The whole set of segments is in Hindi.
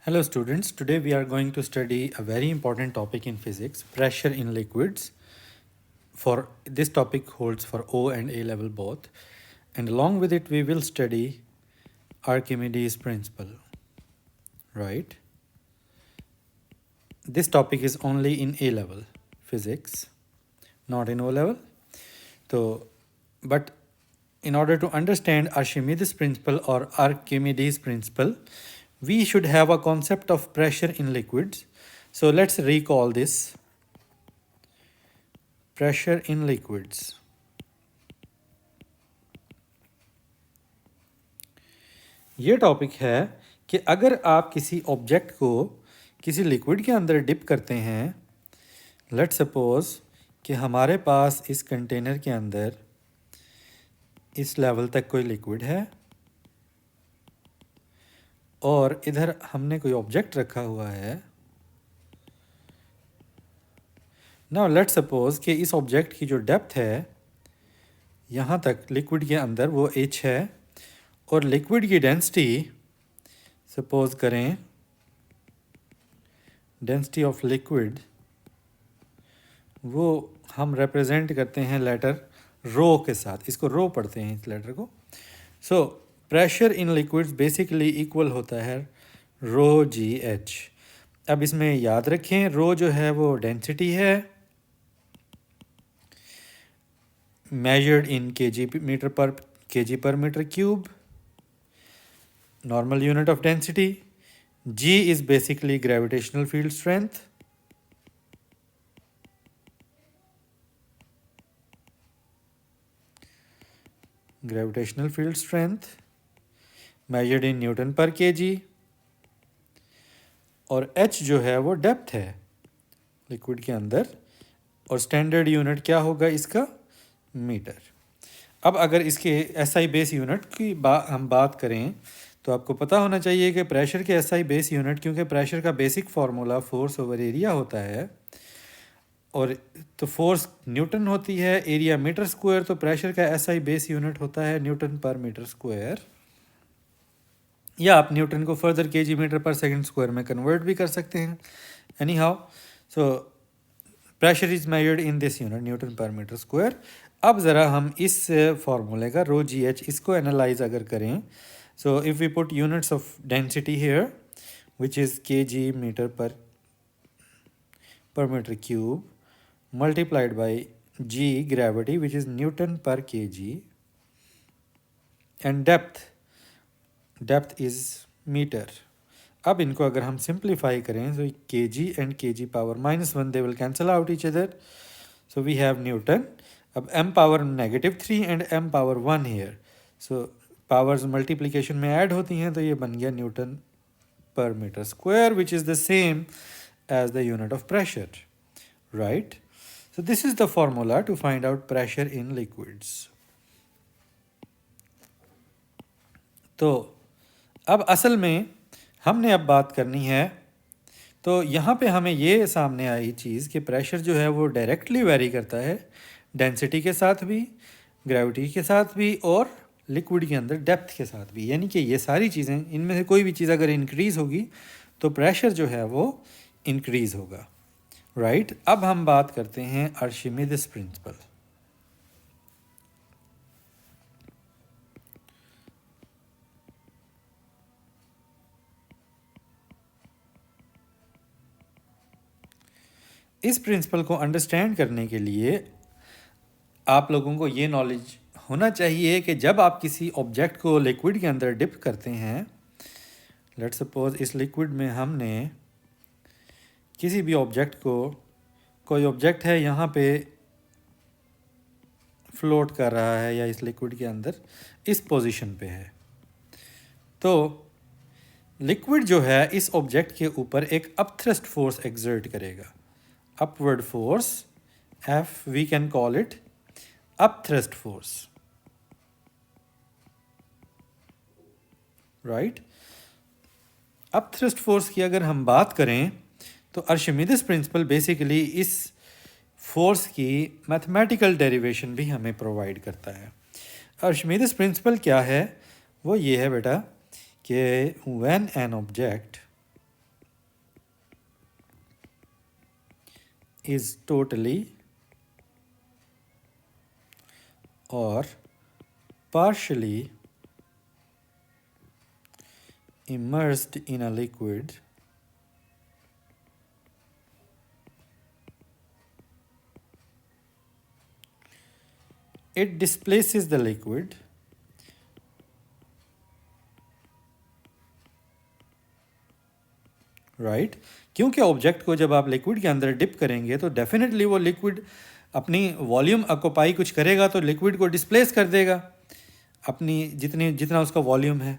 Hello students, today we are going to study a very important topic in physics, pressure in liquids. For this topic holds for O and A level both, and along with it we will study Archimedes principle, right? This topic is only in A level physics, not in O level. So, but in order to understand Archimedes principle or Archimedes principle, we should have a concept of pressure in liquids. So let's recall this. Pressure in liquids. ये टॉपिक है कि अगर आप किसी ऑब्जेक्ट को किसी लिक्विड के अंदर डिप करते हैं, लेट्स सपोज कि हमारे पास इस कंटेनर के अंदर इस लेवल तक कोई लिक्विड है और इधर हमने कोई ऑब्जेक्ट रखा हुआ है. नाउ लेट्स सपोज कि इस ऑब्जेक्ट की जो डेप्थ है यहाँ तक लिक्विड के अंदर वो h है और लिक्विड की डेंसिटी सपोज करें, डेंसिटी ऑफ लिक्विड वो हम रिप्रेजेंट करते हैं लेटर रो के साथ. इसको रो पढ़ते हैं इस लेटर को. So pressure in liquids basically equal होता है रो जी एच. अब इसमें याद रखें रो जो है वो डेंसिटी है measured in kg per meter cube, normal unit of density. G is basically gravitational field strength. Gravitational field strength measured in Newton per kg. और h जो है वो डेप्थ है लिक्विड के अंदर और स्टैंडर्ड यूनिट क्या होगा इसका, मीटर. अब अगर इसके एसआई बेस यूनिट की हम बात करें तो आपको पता होना चाहिए कि प्रेशर के एसआई बेस यूनिट, क्योंकि प्रेशर का basic formula force over area होता है और तो फोर्स न्यूटन होती है, एरिया मीटर स्क्वायर, तो प्रेशर का एसआई बेस यूनिट होता है न्यूटन पर मीटर स्क्वायर, या आप न्यूटन को फर्दर केजी मीटर पर सेकंड स्क्वायर में कन्वर्ट भी कर सकते हैं. Any how, so pressure is measured in this unit Newton पर मीटर स्क्वायर. अब ज़रा हम इस फार्मूले का रो जी एच इसको एनालाइज अगर करें, so if we put units of density here which is K G metre per metre cube multiplied by g gravity which is newton per K ji and depth is metre. अब इनको अगर हम सिंप्लीफाई करें तो के जी and k g power -1 they will cancel out each other. So we have newton. अब m power -3 and m power 1 here, so powers multiplication में ऐड होती हैं तो ये बन गया न्यूटन पर metre square which is the same as the unit of pressure, right. So this is the formula to find out pressure in liquids. तो अब असल में हमने अब बात करनी है, तो यहाँ पे हमें ये सामने आई चीज़ कि प्रेशर जो है वो डायरेक्टली वेरी करता है डेंसिटी के साथ भी, ग्रेविटी के साथ भी और लिक्विड के अंदर डेप्थ के साथ भी. यानी कि ये सारी चीज़ें, इनमें से कोई भी चीज़ अगर इंक्रीज़ होगी तो प्रेशर जो है वो इंक्रीज़ होगा, राइट. अब हम बात करते हैं आर्शिमिदिस प्रिंसिपल. इस प्रिंसिपल को अंडरस्टैंड करने के लिए आप लोगों को ये नॉलेज होना चाहिए कि जब आप किसी ऑब्जेक्ट को लिक्विड के अंदर डिप करते हैं, लेट्स सपोज इस लिक्विड में हमने किसी भी ऑब्जेक्ट को, कोई ऑब्जेक्ट है यहाँ पे फ्लोट कर रहा है या इस लिक्विड के अंदर इस पोजीशन पे है, तो लिक्विड जो है इस ऑब्जेक्ट के ऊपर एक अपथ्रस्ट फोर्स एक्सर्ट करेगा, upward force, F we can call it upthrust force, right. upthrust force की अगर हम बात करें तो आर्शिमिदिस प्रिंसिपल बेसिकली इस फोर्स की मैथमेटिकल डेरिवेशन भी हमें प्रोवाइड करता है. आर्शिमिदिस प्रिंसिपल क्या है, वो ये है बेटा कि when an object is totally or partially immersed in a liquid it displaces the liquid right क्योंकि ऑब्जेक्ट को जब आप लिक्विड के अंदर डिप करेंगे तो डेफिनेटली वो लिक्विड अपनी वॉल्यूम ऑक्यूपाई कुछ करेगा तो लिक्विड को डिस्प्लेस कर देगा अपनी जितना उसका वॉल्यूम है।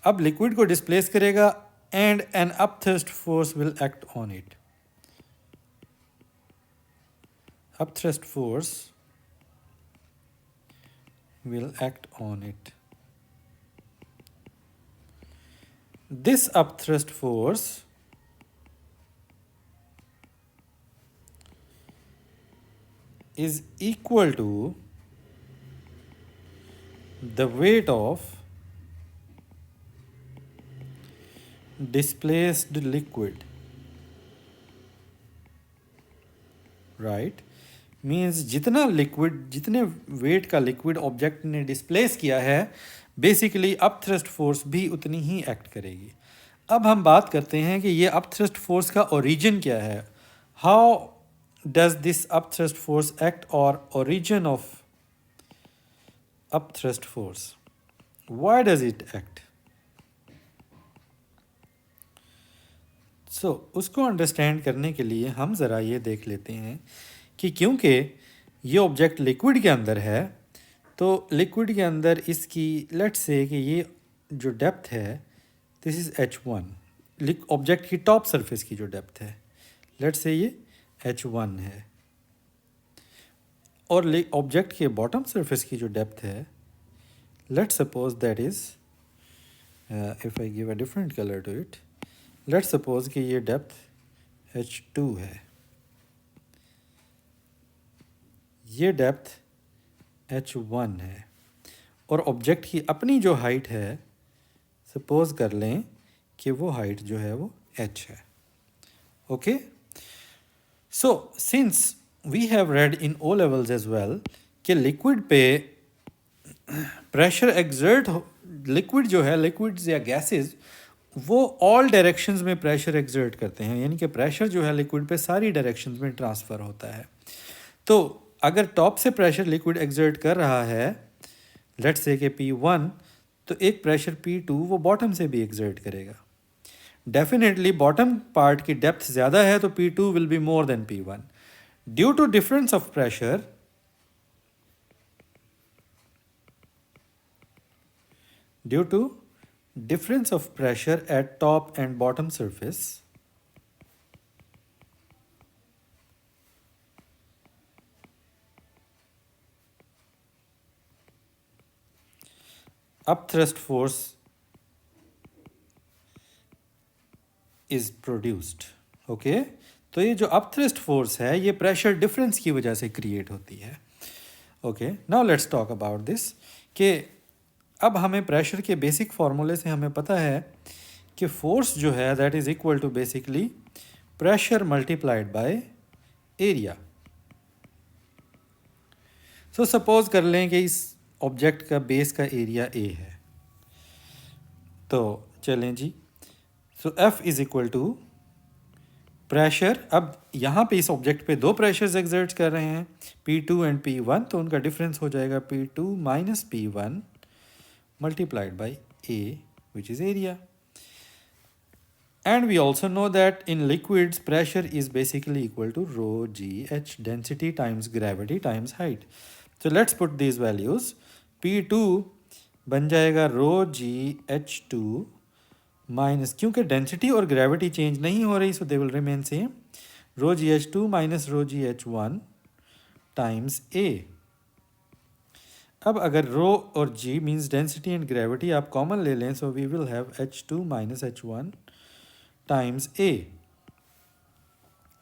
अब लिक्विड को डिस्प्लेस करेगा and an upthrust force will act on it. Upthrust force will act on it. This upthrust force is equal to the weight of displaced liquid, right? Means जितने वेट का लिक्विड ऑब्जेक्ट ने डिस्प्लेस किया है बेसिकली अपथ्रस्ट फोर्स भी उतनी ही एक्ट करेगी। अब हम बात करते हैं कि ये अपथ्रस्ट फोर्स का ओरिजिन क्या है। How does this upthrust force act और origin of upthrust force, why does it act. So उसको अंडरस्टैंड करने के लिए हम ज़रा ये देख लेते हैं कि क्योंकि ये ऑब्जेक्ट लिक्विड के अंदर है तो लिक्विड के अंदर इसकी लेट्स से कि ये जो डेप्थ है दिस इज़ h1, ऑब्जेक्ट की टॉप सरफेस की जो डेप्थ है लेट्स से ये h1 है और ऑब्जेक्ट के बॉटम सरफेस की जो डेप्थ है let's suppose that is if I give a different colour to it, let's suppose कि ये डेप्थ h2 है, ये डेप्थ h1 है और ऑब्जेक्ट की अपनी जो हाइट है सपोज कर लें कि वो हाइट जो है वो h है। Okay, so since we have read in O levels as well कि लिक्विड पे प्रेशर एग्जर्ट, लिक्विड जो है लिक्विड्स या गैसेस वो ऑल डायरेक्शंस में प्रेशर एग्जर्ट करते हैं, यानी कि प्रेशर जो है लिक्विड पे सारी डायरेक्शंस में ट्रांसफ़र होता है। तो अगर टॉप से प्रेशर लिक्विड एग्जर्ट कर रहा है लेट्स से कि P1 तो एक प्रेशर P2 वो बॉटम से भी एग्जर्ट करेगा। डेफिनेटली बॉटम पार्ट की डेप्थ ज़्यादा है तो P2 will be more than P1 due to difference of pressure. Due to difference of pressure at top and bottom surface, upthrust force is produced. okay? तो ये जो अपथ्रस्ट फोर्स है ये प्रेशर डिफरेंस की वजह से क्रिएट होती है। Okay, now let's talk about this कि अब हमें प्रेशर के बेसिक फार्मूले से हमें पता है कि फोर्स जो है that is equal to basically pressure multiplied by area. So suppose कर लें कि इस ऑब्जेक्ट का बेस का एरिया ए है, तो चलें जी, so F is equal to pressure. अब यहाँ पे इस ऑब्जेक्ट पे दो प्रेशर्स एग्जर्ट कर रहे हैं P2 एंड P1, तो उनका डिफरेंस हो जाएगा P2 minus P1 multiplied by A, which is area. And we also know that in liquids pressure is basically equal to rho g h, density times gravity times height. So let's put these values. P2 बन जाएगा rho g h2 माइनस, क्योंकि डेंसिटी और ग्रेविटी चेंज नहीं हो रही, so they will remain same, rho g h2 minus rho g h1 times A. अब अगर रो और g means density and gravity आप कॉमन ले लें, so we will have H2 minus H1 times A।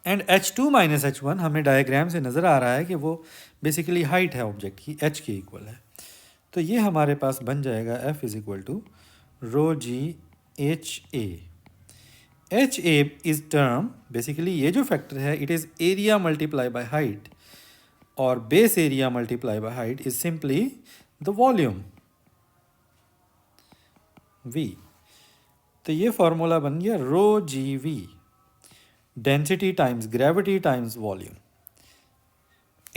And H2 minus H1 हमें डायग्राम से नज़र आ रहा है कि वो बेसिकली हाइट है ऑब्जेक्ट की, H के इक्वल है। तो ये हमारे पास बन जाएगा F is equal to rho g h A. H A is term basically ये जो फैक्टर है it is area multiply by height और base area multiply by height is simply the volume V. तो ये फॉर्मूला बन गया rho g V, density times gravity times volume.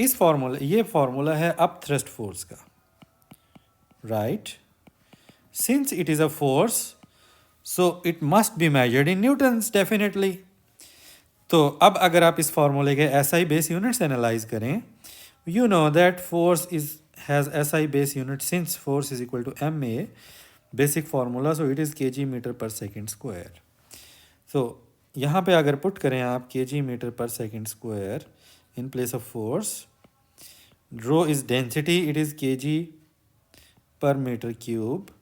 इस फॉर्मूला ये फॉर्मूला है अप थ्रस्ट फोर्स का, right. Since it is a force so it must be measured in Newton's definitely. तो अब अगर आप इस फॉर्मूले के एसआई बेस यूनिट्स एनालाइज करें, you know that force is has SI base unit since force is equal to MA basic formula, so it is kg meter per second square. So यहाँ पे अगर पुट करें आप kg meter per second square in place of force, rho is density, it is kg per meter cube,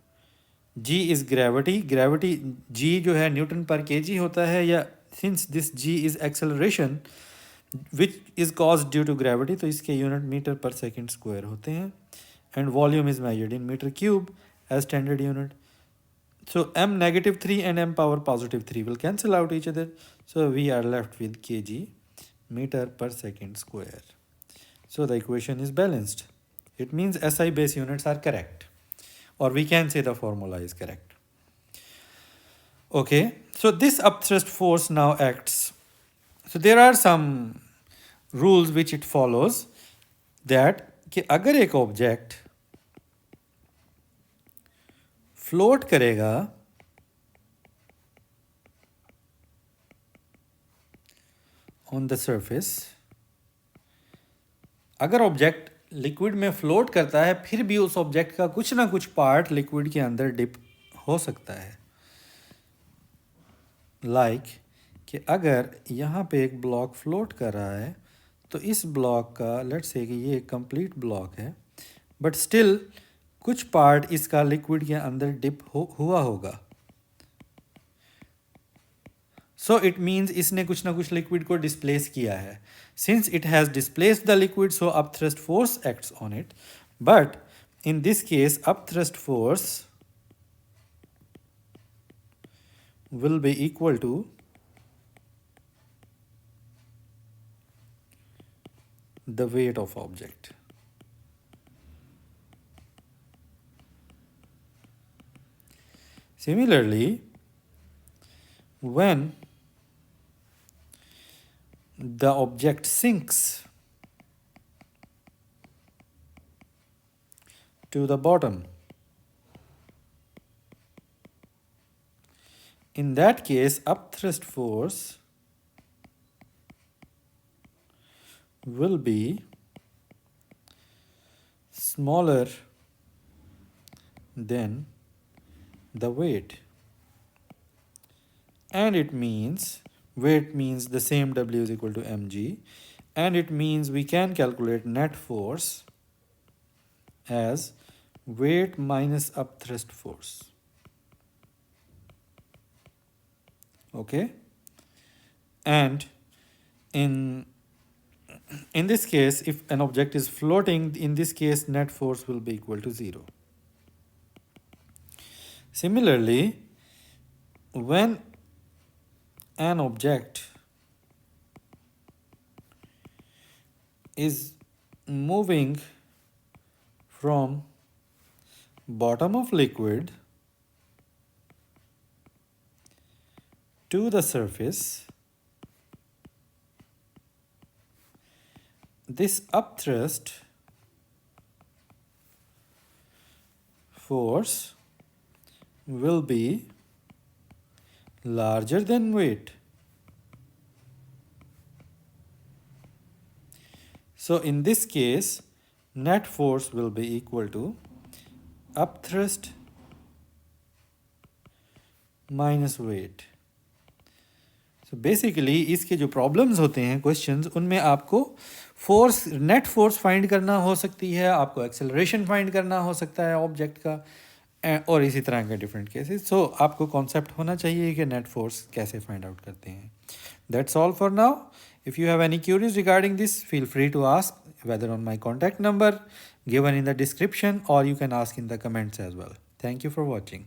g is gravity, gravity g जो है न्यूटन पर kg होता है, या since this g is acceleration which is cause due to gravity, तो इसके unit metre per second square होते हैं। And volume is measured in metre cube as standard unit. So m -3 and m power +3 will cancel out each other, so we are left with kg meter per second square. So the equation is balanced. It means SI base units are correct, or we can say the formula is correct. Okay, so this upthrust force now acts. So there are some rules which it follows, that कि अगर एक ऑब्जेक्ट फ्लोट करेगा ऑन द सरफेस, अगर ऑब्जेक्ट लिक्विड में फ्लोट करता है फिर भी उस ऑब्जेक्ट का कुछ ना कुछ पार्ट लिक्विड के अंदर डिप हो सकता है। लाइक कि अगर यहाँ पे एक ब्लॉक फ्लोट कर रहा है तो इस ब्लॉक का लेट्स से कि ये एक कंप्लीट ब्लॉक है, बट स्टिल कुछ पार्ट इसका लिक्विड के अंदर डिप हुआ होगा। सो इट मीन्स इसने कुछ ना कुछ लिक्विड को डिस्प्लेस किया है। Since it has displaced the liquid, so upthrust force acts on it, but in this case upthrust force will be equal to the weight of object. Similarly, when the object sinks to the bottom, in that case upthrust force will be smaller than the weight, and it means weight means the same W is equal to mg, and it means we can calculate net force as weight minus upthrust force. Okay, and in this case, if an object is floating, in this case net force will be equal to 0. Similarly, when an object is moving from bottom of liquid to the surface, this upthrust force will be larger than weight. So in this case, net force will be equal to upthrust minus weight. So basically इसके जो प्रॉब्लम्स होते हैं क्वेश्चंस, उनमें आपको फोर्स नेट फोर्स फाइंड करना हो सकती है, आपको एक्सेलरेशन फाइंड करना हो सकता है ऑब्जेक्ट का, और इसी तरह के डिफरेंट केसेस। सो आपको कॉन्सेप्ट होना चाहिए कि नेट फोर्स कैसे फाइंड आउट करते हैं। That's all for now. If you have any queries regarding this, feel free to ask whether on my contact number given in the description, or you can ask in the comments as well. Thank you for watching.